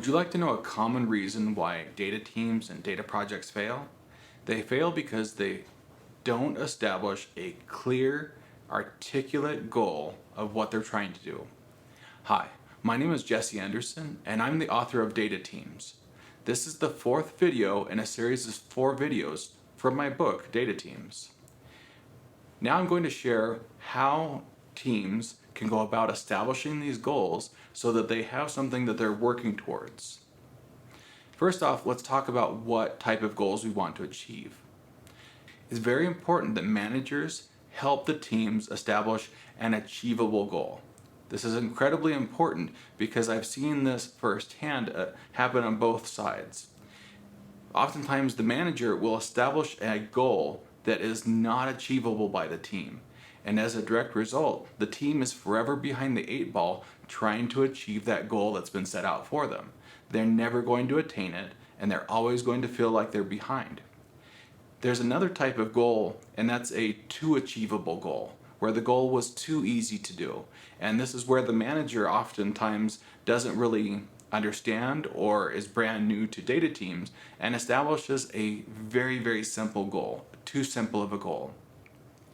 Would you like to know a common reason why data teams and data projects fail? They fail because they don't establish a clear, articulate goal of what they're trying to do. Hi, my name is Jesse Anderson, and I'm the author of Data Teams. This is the fourth video in a series of 4 videos from my book, Data Teams. Now I'm going to share how teams can go about establishing these goals so that they have something that they're working towards. First off, let's talk about what type of goals we want to achieve. It's very important that managers help the teams establish an achievable goal. This is incredibly important because I've seen this firsthand happen on both sides. Oftentimes the manager will establish a goal that is not achievable by the team. And as a direct result, the team is forever behind the 8 ball trying to achieve that goal that's been set out for them. They're never going to attain it, and they're always going to feel like they're behind. There's another type of goal, and that's a too achievable goal, where the goal was too easy to do. And this is where the manager oftentimes doesn't really understand or is brand new to data teams and establishes a very, very simple goal, too simple of a goal.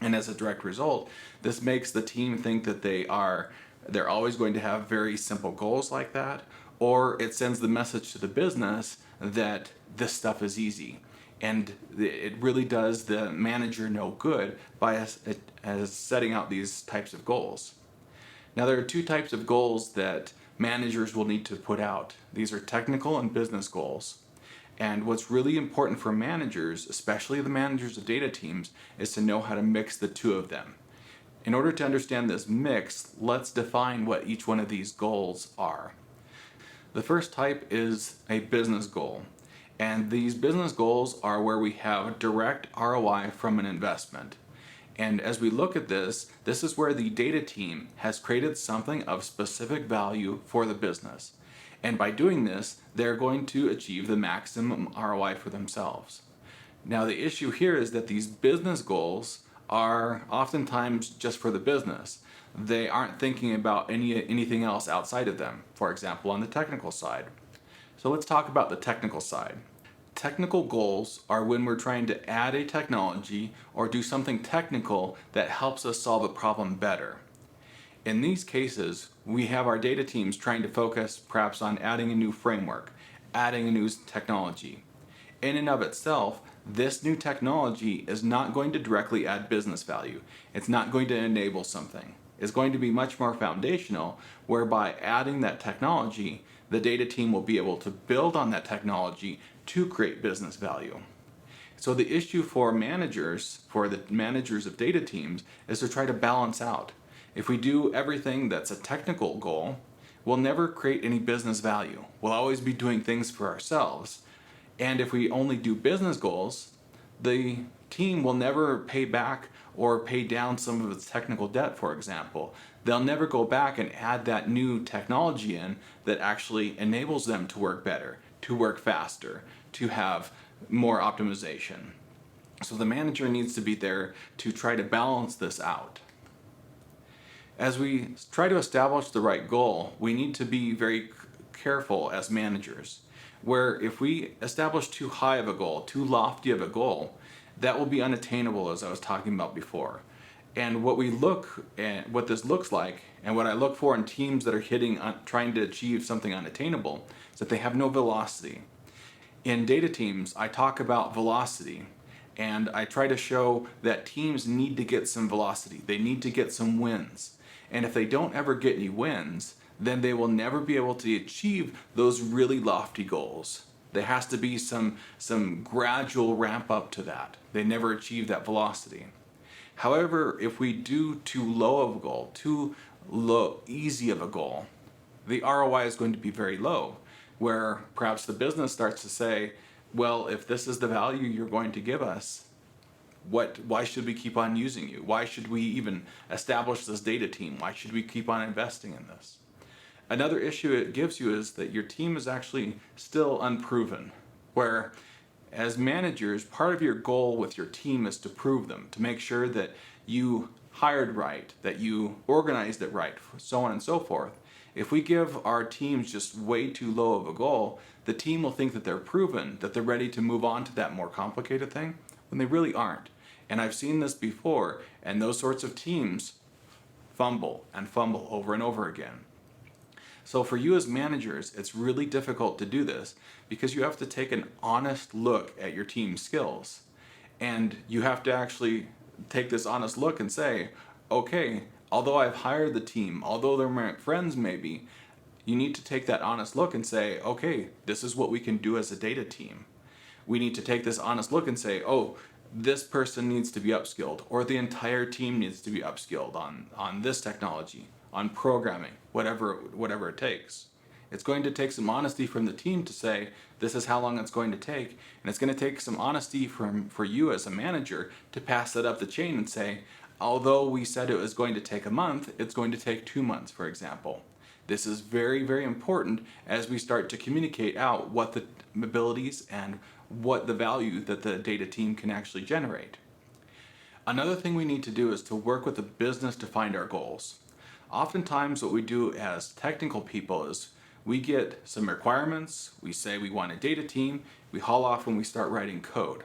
And as a direct result, this makes the team think that they're always going to have very simple goals like that, or it sends the message to the business that this stuff is easy. And it really does the manager no good by as setting out these types of goals. Now there are 2 types of goals that managers will need to put out. These are technical and business goals. And what's really important for managers, especially the managers of data teams, is to know how to mix the 2 of them. In order to understand this mix, let's define what each one of these goals are. The first type is a business goal. And these business goals are where we have direct ROI from an investment. And as we look at this is where the data team has created something of specific value for the business. And by doing this, they're going to achieve the maximum ROI for themselves. Now the issue here is that these business goals are oftentimes just for the business. They aren't thinking about anything else outside of them, for example, on the technical side. So let's talk about the technical side. Technical goals are when we're trying to add a technology or do something technical that helps us solve a problem better. In these cases, we have our data teams trying to focus perhaps on adding a new framework, adding a new technology. In and of itself, this new technology is not going to directly add business value. It's not going to enable something. It's going to be much more foundational, whereby adding that technology, the data team will be able to build on that technology to create business value. So the issue for the managers of data teams, is to try to balance out. If we do everything that's a technical goal, we'll never create any business value. We'll always be doing things for ourselves. And if we only do business goals, the team will never pay back or pay down some of its technical debt, for example. They'll never go back and add that new technology in that actually enables them to work better, to work faster, to have more optimization. So the manager needs to be there to try to balance this out. As we try to establish the right goal, we need to be very careful as managers, where if we establish too high of a goal, too lofty of a goal, that will be unattainable, as I was talking about before. And what this looks like, and what I look for in teams that are trying to achieve something unattainable, is that they have no velocity. In data teams, I talk about velocity, and I try to show that teams need to get some velocity. They need to get some wins. And if they don't ever get any wins, then they will never be able to achieve those really lofty goals. There has to be some gradual ramp up to that. They never achieve that velocity. However, if we do too low of a goal, easy of a goal, the ROI is going to be very low, where perhaps the business starts to say, well, if this is the value you're going to give us, why should we keep on using you? Why should we even establish this data team? Why should we keep on investing in this? Another issue it gives you is that your team is actually still unproven, where as managers, part of your goal with your team is to prove them, to make sure that you hired right, that you organized it right, so on and so forth. If we give our teams just way too low of a goal, the team will think that they're proven, that they're ready to move on to that more complicated thing, when they really aren't. And I've seen this before, and those sorts of teams fumble and fumble over and over again. So for you as managers, it's really difficult to do this because you have to take an honest look at your team's skills. And you have to actually take this honest look and say, okay, although I've hired the team, although they're my friends maybe, you need to take that honest look and say, okay, this is what we can do as a data team. We need to take this honest look and say, oh, this person needs to be upskilled, or the entire team needs to be upskilled on this technology, on programming, whatever it takes. It's going to take some honesty from the team to say, this is how long it's going to take, and it's going to take some honesty for you as a manager to pass that up the chain and say, although we said it was going to take a month, it's going to take 2 months, for example. This is very, very important as we start to communicate out what the abilities and what the value that the data team can actually generate. Another thing we need to do is to work with the business to find our goals. Oftentimes what we do as technical people is we get some requirements, we say we want a data team, we haul off when we start writing code.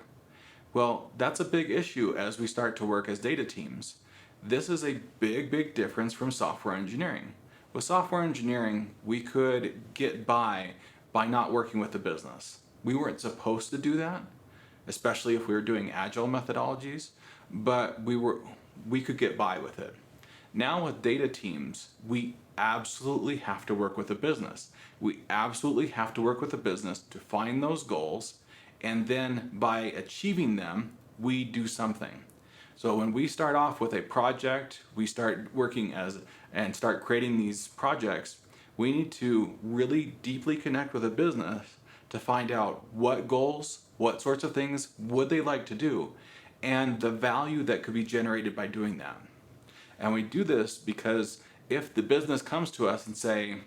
Well, that's a big issue as we start to work as data teams. This is a big, big difference from software engineering. With software engineering, we could get by not working with the business. We weren't supposed to do that, especially if we were doing agile methodologies, but we could get by with it. Now with data teams, we absolutely have to work with the business. We absolutely have to work with the business to find those goals, and then by achieving them, we do something. So when we start off with a project, we start working and start creating these projects, we need to really deeply connect with the business to find out what goals, what sorts of things would they like to do, and the value that could be generated by doing that. And we do this because if the business comes to us and say,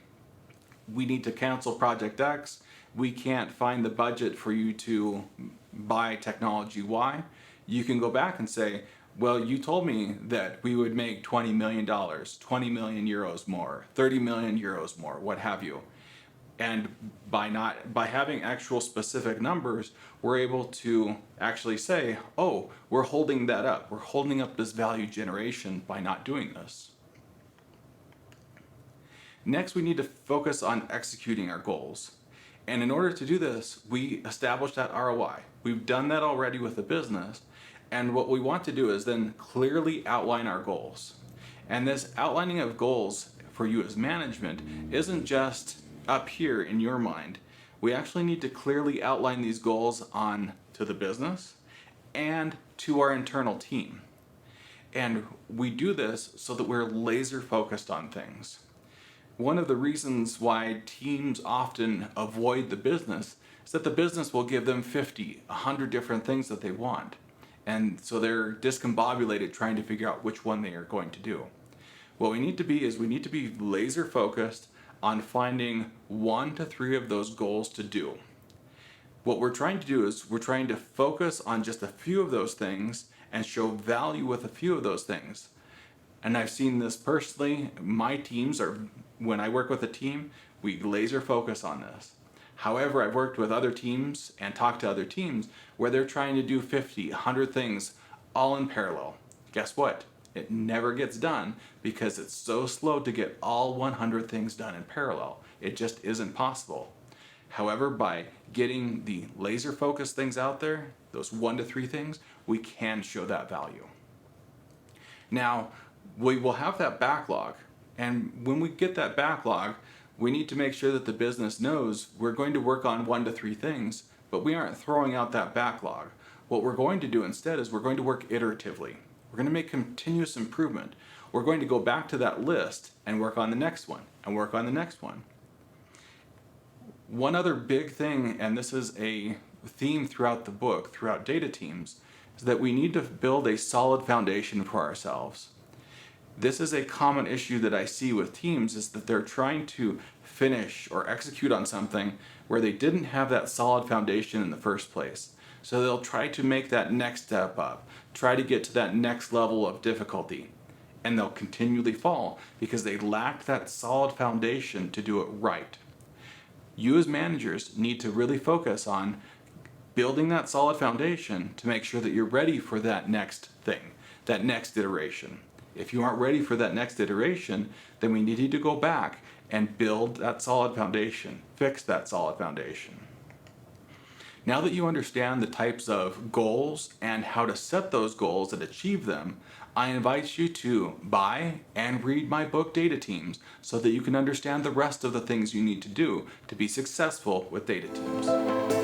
we need to cancel Project X, we can't find the budget for you to buy technology Y, you can go back and say, well, you told me that we would make $20 million, 20 million euros more, 30 million euros more, what have you. And by having actual specific numbers, we're able to actually say, oh, we're holding that up. We're holding up this value generation by not doing this. Next, we need to focus on executing our goals. And in order to do this, we establish that ROI. We've done that already with the business. And what we want to do is then clearly outline our goals. And this outlining of goals for you as management isn't just up here in your mind. We actually need to clearly outline these goals on to the business and to our internal team. And we do this so that we're laser focused on things. One of the reasons why teams often avoid the business is that the business will give them 50, 100 different things that they want. And so they're discombobulated trying to figure out which one they are going to do. What we need to be is we need to be laser focused on finding 1 to 3 of those goals to do. What we're trying to do is we're trying to focus on just a few of those things and show value with a few of those things. And I've seen this personally. My teams are, when I work with a team, we laser focus on this. However, I've worked with other teams and talked to other teams where they're trying to do 50, 100 things all in parallel. Guess what? It never gets done because it's so slow to get all 100 things done in parallel. It just isn't possible. However, by getting the laser focused things out there, those 1 to 3 things, we can show that value. Now, we will have that backlog, and when we get that backlog, we need to make sure that the business knows we're going to work on 1 to 3 things, but we aren't throwing out that backlog. What we're going to do instead is we're going to work iteratively. We're going to make continuous improvement. We're going to go back to that list and work on the next one and work on the next one. One other big thing, and this is a theme throughout the book, throughout data teams, is that we need to build a solid foundation for ourselves. This is a common issue that I see with teams, is that they're trying to finish or execute on something where they didn't have that solid foundation in the first place. So they'll try to make that next step up, try to get to that next level of difficulty. and they'll continually fall because they lack that solid foundation to do it right. You as managers need to really focus on building that solid foundation to make sure that you're ready for that next thing, that next iteration. If you aren't ready for that next iteration, then we need you to go back and build that solid foundation, fix that solid foundation. Now that you understand the types of goals and how to set those goals and achieve them, I invite you to buy and read my book Data Teams so that you can understand the rest of the things you need to do to be successful with data teams.